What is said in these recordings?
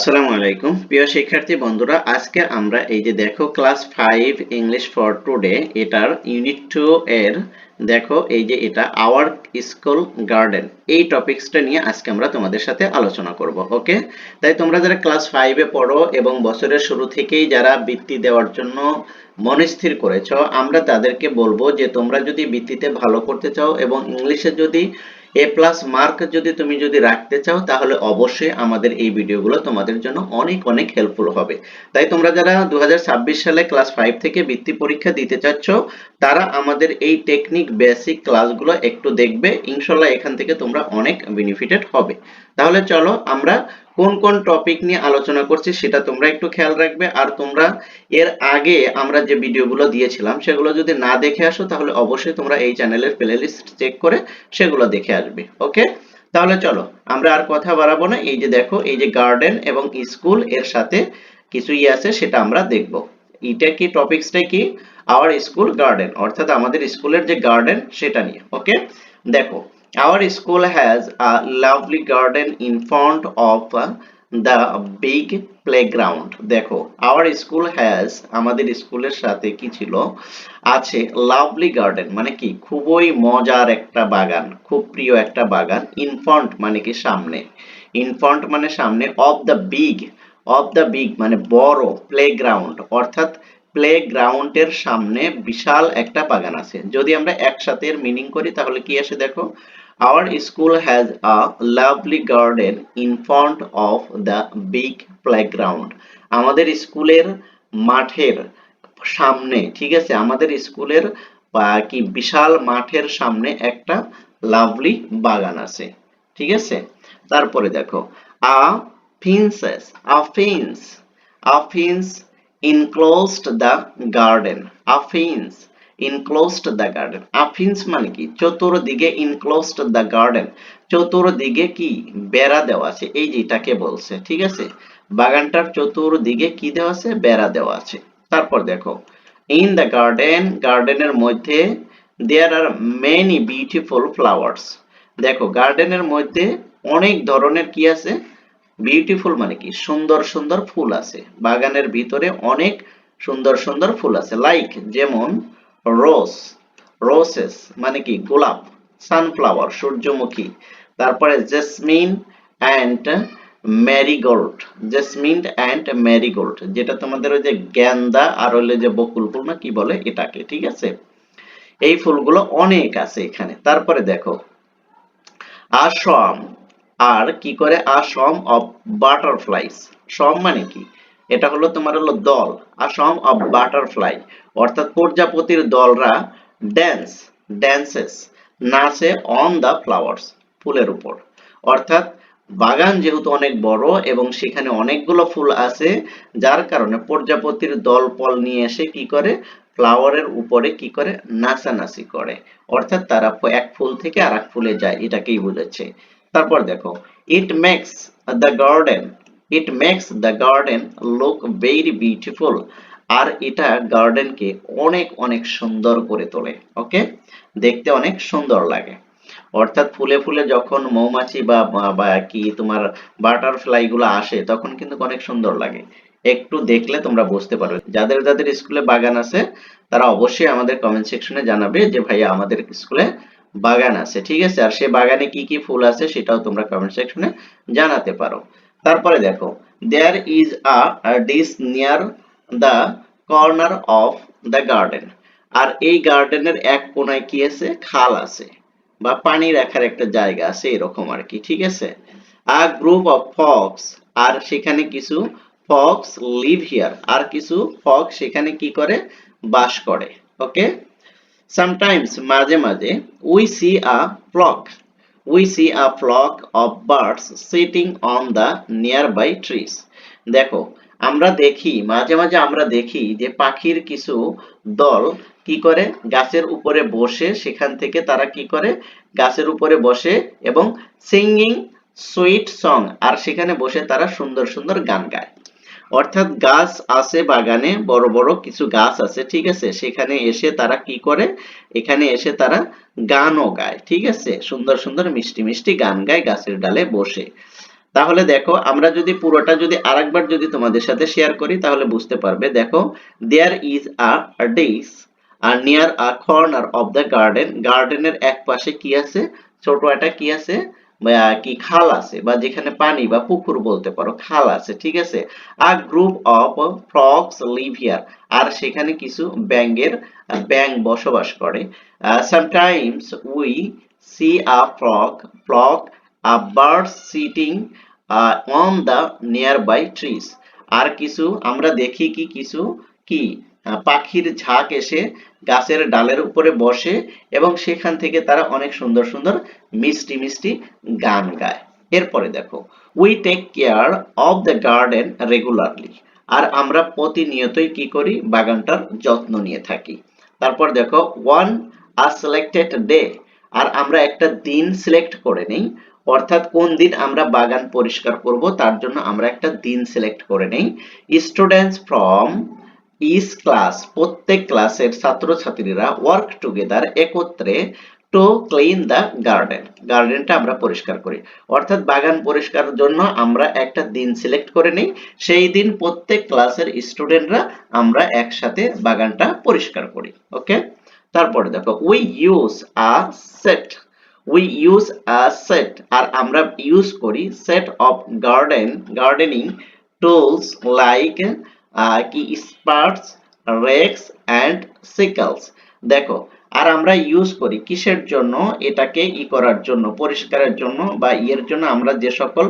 আসসালামু আলাইকুম প্রিয় শিক্ষার্থী বন্ধুরা, আজকে আমরা এই যে দেখো ক্লাস 5 ইংলিশ ফর টুডে এটার ইউনিট 2 এর দেখো এই যে এটা আওয়ার স্কুল গার্ডেন এই টপিকসটা নিয়ে আজকে আমরা তোমাদের সাথে আলোচনা করব। ওকে, তাই তোমরা যারা ক্লাস 5 এ পড়ো এবং বছরের শুরু থেকেই যারা বৃত্তি দেওয়ার জন্য মনস্থির করেছো, আমরা তাদেরকে বলবো যে তোমরা যদি বৃত্তিতে ভালো করতে চাও এবং ইংলিশে যদি এ প্লাস মার্ক তুমি যদি রাখতে চাও, তাহলে অবশ্যই আমাদের এই ভিডিওগুলো তোমাদের জন্য অনেক অনেক হেল্পফুল হবে। তাই তোমরা যারা 2026 সালে ক্লাস 5 থেকে বৃত্তি পরীক্ষা দিতে চাচ্ছ, তারা আমাদের এই টেকনিক বেসিক ক্লাসগুলো একটু দেখবে। ইনশাল্লাহ এখান থেকে তোমরা অনেক বেনিফিটেড হবে। তাহলে চলো আমরা কোন কোন টপিক নিয়ে আলোচনা করছি সেটা তোমরা একটু খেয়াল রাখবে। আর তোমরা এর আগে আমরা যে ভিডিওগুলো দিয়েছিলাম সেগুলো যদি না দেখে আসো, তাহলে অবশ্যই তোমরা এই চ্যানেলের প্লেলিস্ট চেক করে সেগুলো দেখে আসবে। ওকে, তাহলে চলো আমরা আর কথা বাড়াবো না। এই যে দেখো এই যে গার্ডেন এবং স্কুল এর সাথে কিছু আছে সেটা আমরা দেখব। এটা কি টপিকসটা কি? আওয়ার স্কুল গার্ডেন, অর্থাৎ আমাদের স্কুলের যে গার্ডেন সেটা নিয়ে। ওকে, দেখো our school has a lovely garden in front of the big playground. দেখো our school has আমাদের স্কুলের সাথে কি ছিল আছে লাভলি গার্ডেন মানে কি খুবই মজার একটা বাগান, খুব প্রিয় একটা বাগান। ইন ফ্রন্ট মানে কি সামনে, ইন ফ্রন্ট মানে সামনে, অফ দ্য বিগ মানে বড়, প্লেগ্রাউন্ড অর্থাৎ প্লেগ্রাউন্ডের সামনে বিশাল একটা বাগান আছে। যদি আমরা একসাথে এর মিনিং করি তাহলে কি আসে দেখো, our school has a lovely garden in front of the big playground. আমাদের স্কুলের মাঠের সামনে, ঠিক আছে, আমাদের স্কুলের কি বিশাল মাঠের সামনে একটা লাভলি বাগান আছে। ঠিক আছে, তারপরে দেখো আ ফিন্সেস আ ফিন্স আ ফিন্স enclosed the garden. A fence enclosed the garden. A fence মানে কি চতুর্দিকে, enclosed the garden চতুর্দিকে কি বেড়া দেওয়া আছে, এই যেটাকে বলছে। ঠিক আছে, বাগানটার চতুর্দিকে কি দেওয়া আছে, বেড়া দেওয়া আছে। তারপর দেখো in the garden, গার্ডেনের মধ্যে there are many beautiful flowers. দেখো গার্ডেনের মধ্যে অনেক ধরনের কি আছে, বিউটিফুল মানে কি সুন্দর সুন্দর ফুল আছে। বাগানের ভিতরে অনেক সুন্দর সুন্দর ফুল আছে, লাইক যেমন রোজ, রোসেস মানে কি গোলাপ, সানফ্লাওয়ার সূর্যমুখী, তারপরে jasmine and Marigold, jasmine and Marigold যেটা তোমাদের ওই যে গেন্দা আর হইলে যে বকুল ফুল না কি বলে এটাকে। ঠিক আছে, এই ফুলগুলো অনেক আছে এখানে। তারপরে দেখো আশ্রম, আর কি করে আশ্রম অফ বাটারফ্লাইস, সম মানে কি এটা হলো তোমার হলো দল, আশ্রম অফ বাটারফ্লাই অর্থাৎ প্রজাপতির দলরা ড্যান্স, ড্যান্সেস নাচে অন দা ফ্লাওয়ার্স ফুলের উপর। অর্থাৎ বাগান যেহেতু অনেক বড় এবং সেখানে অনেকগুলো ফুল আছে, যার কারণে প্রজাপতির দল পল নিয়ে এসে কি করে ফ্লাওয়ারের উপরে কি করে নাচানাচি করে, অর্থাৎ তারা এক ফুল থেকে আর এক ফুলে যায়, এটাকেই বুঝাচ্ছে। তারপর দেখো it makes the garden, it makes the garden look very beautiful, আর এটা গার্ডেনকে অনেক অনেক সুন্দর করে তোলে। ওকে, দেখতে অনেক সুন্দর লাগে। অর্থাৎ ফুলে ফুলে যখন মৌমাছি বা কি তোমার বাটারফ্লাই গুলো আসে তখন কিন্তু অনেক সুন্দর লাগে। একটু দেখলে তোমরা বুঝতে পারবে। যাদের যাদের স্কুলে বাগান আছে তারা অবশ্যই আমাদের কমেন্ট সেকশনে জানাবে যে ভাইয়া আমাদের স্কুলে বাগান আছে। ঠিক আছে, আর সে বাগানে কি কি ফুল আছে সেটাও তোমরা কমেন্ট সেকশনে জানাতে পারো। তারপরে দেখো there is a dish near the corner of the garden, আর এই গার্ডেনের এক কোনায় কি আছে, খাল আছে বা পানি রাখার একটা জায়গা আছে এরকম আর কি। ঠিক আছে, আ গ্রুপ অফ ফক্স, আর সেখানে কিছু ফক্স লিভ হিয়ার, আর কিছু ফক্স সেখানে কি করে বাস করে। ওকে, সামটাইমস মাঝে মাঝে we see a flock, we see a flock of birds sitting on the nearby trees. দেখো আমরা দেখি মাঝে মাঝে আমরা দেখি যে পাখির কিছু দল কি করে গাছের উপরে বসে, সেখান থেকে তারা কি করে গাছের উপরে বসে এবং সিঙ্গিং সুইট সং, আর সেখানে বসে তারা সুন্দর সুন্দর গান গায়। অর্থাৎ গাছ আছে বাগানে, বড় বড় কিছু গাছ আছে, ঠিক আছে, সেখানে এসে তারা কি করে, এখানে এসে তারা গানও গায়। ঠিক আছে, সুন্দর সুন্দর মিষ্টি মিষ্টি গান গায় গাছের ডালে বসে। তাহলে দেখো আমরা যদি পুরোটা যদি আরেকবার যদি তোমাদের সাথে শেয়ার করি তাহলে বুঝতে পারবে। দেখো, দেয়ার ইজ আ ডিশ আর near a corner of the garden, গার্ডেনের এক পাশে কি আছে, ছোট একটা কি আছে, কি খাল আছে, বা যেখানে পানি বা পুকুর বলতে পারো, খাল আছে, ঠিক আছে। A group of frogs live here, আর সেখানে কিছু ব্যাঙ বসবাস করে। Sometimes we see a flock birds sitting on the nearby trees, আর কিছু আমরা দেখি কি কিছু কি পাখির ঝাঁক এসে গাছের ডালের উপরে বসে এবং সেখান থেকে তারা অনেক সুন্দর সুন্দর মিষ্টি মিষ্টি গান গায়। এরপরে দেখো, we take care of the garden regularly, আর আমরা প্রতিনিয়তই কি করি, বাগানটার যত্ন নিয়ে থাকি। তারপর দেখো, ওয়ান আ সিলেক্টেড ডে, আর আমরা একটা দিন সিলেক্ট করে নেই, অর্থাৎ কোন দিন আমরা বাগান পরিষ্কার করব তার জন্য আমরা একটা দিন সিলেক্ট করে নেই। স্টুডেন্টস ফ্রম ইচ ক্লাস, প্রত্যেক ক্লাসের ছাত্রছাত্রীরা ওয়ার্ক টুগেদার, একত্রে, টু ক্লিন দ্য গার্ডেন, গার্ডেনটা আমরা পরিষ্কার করি। অর্থাৎ বাগান পরিষ্কারের জন্য আমরা একটা দিন সিলেক্ট করে নেই, সেই দিন প্রত্যেক ক্লাসের স্টুডেন্টরা আমরা একসাথে বাগানটা পরিষ্কার করি। ওকে, তারপরে দেখো, we use a set, we use a set, আর আমরা ইউজ করি set of gardening tools like কি স্পার্টস, রেক্স অ্যান্ড সিকলস। দেখো, আর আমরা ইউজ করি কিসের জন্য, এটাকে করার জন্য, পরিষ্কারের জন্য বা ইয়ের জন্য আমরা যে সকল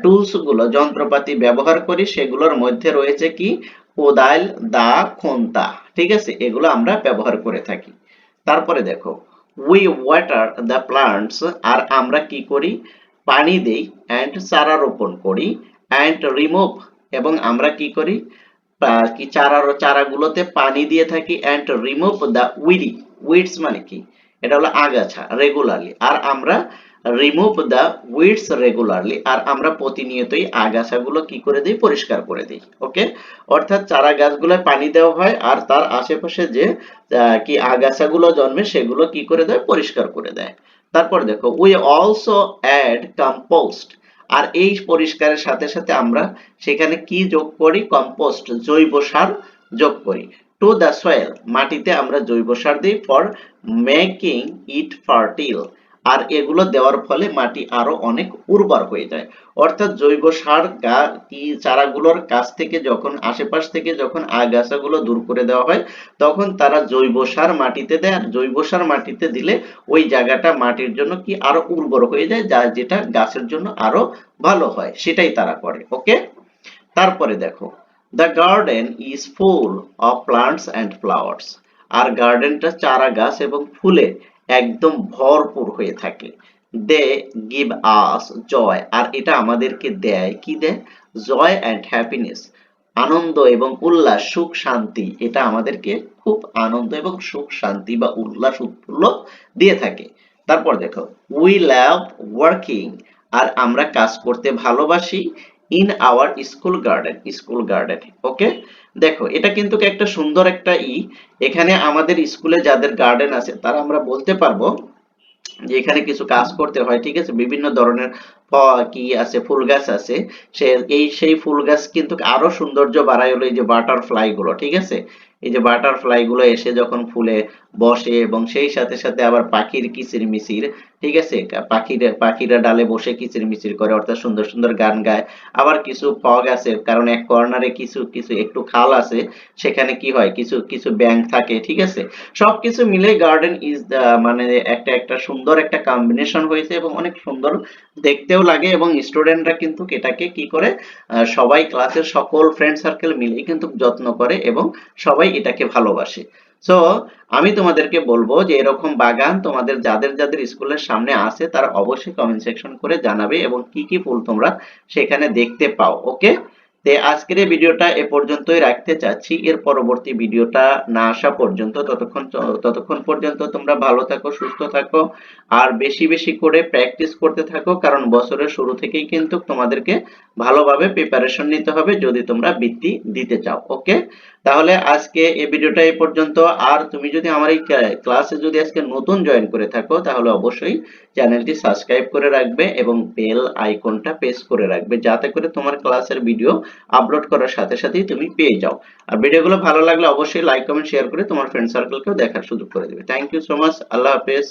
টুলস গুলো, যন্ত্রপাতি ব্যবহার করি সেগুলোর মধ্যে রয়েছে কি, কোদাল, দা, খন্তা, ঠিক আছে, এগুলো আমরা ব্যবহার করে থাকি। তারপরে দেখো, উই ওয়াটার দ্য প্লান্টস, আর আমরা কি করি, পানি দেই, অ্যান্ড চারা রোপণ করি, অ্যান্ড রিমুভ, এবং আমরা কি করি, কি চারাগুলোতে পানি দিয়ে থাকি, অ্যান্ড রিমুভ দ্য উইডস মানে কি, এটা হলো আগাছা, রেগুলারলি, আর আমরা রিমুভ দ্য উইডস রেগুলারলি, আর আমরা প্রতিনিয়তই আগাছাগুলো কি করে দিই, পরিষ্কার করে দিই। ওকে, অর্থাৎ চারা গাছগুলোয় পানি দেওয়া হয় আর তার আশেপাশে যে কি আগাছাগুলো জন্মে সেগুলো কি করে দেয়, পরিষ্কার করে দেয়। তারপর দেখো, উই অলসো অ্যাড কম্পোস্ট, আর এই পরিষ্কারের সাথে সাথে আমরা সেখানে কি যোগ করি, কম্পোস্ট, জৈব সার যোগ করি। টু দ্য সয়েল, মাটিতে আমরা জৈব সার দিই, ফর মেকিং ইট ফার্টিল, আর এগুলো দেওয়ার ফলে মাটি আরো অনেক উর্বর হয়ে যায়। অর্থাৎ জৈব সার কি চারাগুলোর কাছ থেকে যখন, আশেপাশ থেকে যখন আগাছাগুলো দূর করে দেওয়া হয় তখন তারা জৈব সার মাটিতে দেয়, আর জৈব সার মাটিতে দিলে ওই জায়গাটা মাটির জন্য কি আরো উর্বর হয়ে যায়, যা যেটা গাছের জন্য আরো ভালো হয়, সেটাই তারা করে। ওকে, তারপরে দেখো, the garden is full of plants and flowers, আর গার্ডেনটা চারা গাছ এবং ফুলে একদম ভরপুর হয়ে থাকে। দে গিভ আস জয়, আর এটা আমাদেরকে দেয়, কি দেয়, জয় অ্যান্ড হ্যাপিনেস, আনন্দ এবং উল্লাস, সুখ শান্তি, এটা আমাদেরকে খুব আনন্দ এবং সুখ শান্তি বা উল্লাস উৎফুল্ল দিয়ে থাকে। তারপর দেখো, উই লাভ ওয়ার্কিং, আর আমরা কাজ করতে ভালোবাসি, ইন আওয়ার স্কুল গার্ডেন। ওকে, দেখো এটা কিন্তু একটা সুন্দর একটা এখানে আমাদের স্কুলে যাদের গার্ডেন আছে তারা আমরা বলতে পারবো যে এখানে কিছু কাজ করতে হয়, ঠিক আছে, বিভিন্ন ধরনের কি আছে, ফুল গাছ আছে, সেই ফুল গাছ কিন্তু আরো সৌন্দর্য বাড়ায় হলো এই যে বাটারফ্লাই গুলো, ঠিক আছে, এই যে বাটারফ্লাই গুলো এসে যখন ফুলে বসে এবং সেই সাথে সাথে আবার পাখির কিচিরমিচির, ঠিক আছে, পাখিরা ডালে বসে কিচিরমিচির করে, অর্থাৎ সুন্দর সুন্দর গান গায়। আবার কিছু ফগ আছে, কারণ এক কর্নারে কিছু কিছু একটু খাল আছে, সেখানে কি হয়, কিছু কিছু ব্যাঙ থাকে, ঠিক আছে। সবকিছু মিলে গার্ডেন ইজ মানে একটা একটা সুন্দর একটা কম্বিনেশন হয়েছে এবং অনেক সুন্দর দেখতেও লাগে, এবং স্টুডেন্টরা কিন্তু এটাকে কি করে, সবাই ক্লাসের সকল ফ্রেন্ড সার্কেল মিলেই কিন্তু যত্ন করে এবং সবাই এটাকে ভালোবাসে। সো আমি তোমাদেরকে বলবো যে এরকম বাগান তোমাদের যাদের যাদের স্কুলের সামনে আছে তারা অবশ্যই কমেন্ট সেকশন করে জানাবে এবং কি কি ফুল তোমরা সেখানে দেখতে পাও। ওকে, তে আজকের এই ভিডিওটা এ পর্যন্তই রাখতে চাচ্ছি, এর পরবর্তী ভিডিওটা না আসা পর্যন্ত, ততক্ষণ পর্যন্ত তোমরা ভালো থাকো, সুস্থ থাকো, আর বেশি বেশি করে প্র্যাকটিস করতে থাকো, কারণ বছরের শুরু থেকেই কিন্তু তোমাদেরকে ভালোভাবে প্রিপারেশন নিতে হবে যদি তোমরা বৃত্তি দিতে চাও। ওকে, তাহলে আজকে এই ভিডিওটা এই পর্যন্ত। আর তুমি যদি আমার এই ক্লাসে যদি আজকে নতুন জয়েন করে থাকো তাহলে অবশ্যই চ্যানেলটি সাবস্ক্রাইব করে রাখবে এবং বেল আইকনটা প্রেস করে রাখবে, যাতে করে তোমার ক্লাসের ভিডিও আপলোড করার সাথে সাথেই তুমি পেয়ে যাও। আর ভিডিওগুলো ভালো লাগলে অবশ্যই লাইক কমেন্ট শেয়ার করে তোমার ফ্রেন্ড সার্কেলকেও দেখার সুযোগ করে দেবে। Thank you so much. আল্লাহ হাফেজ।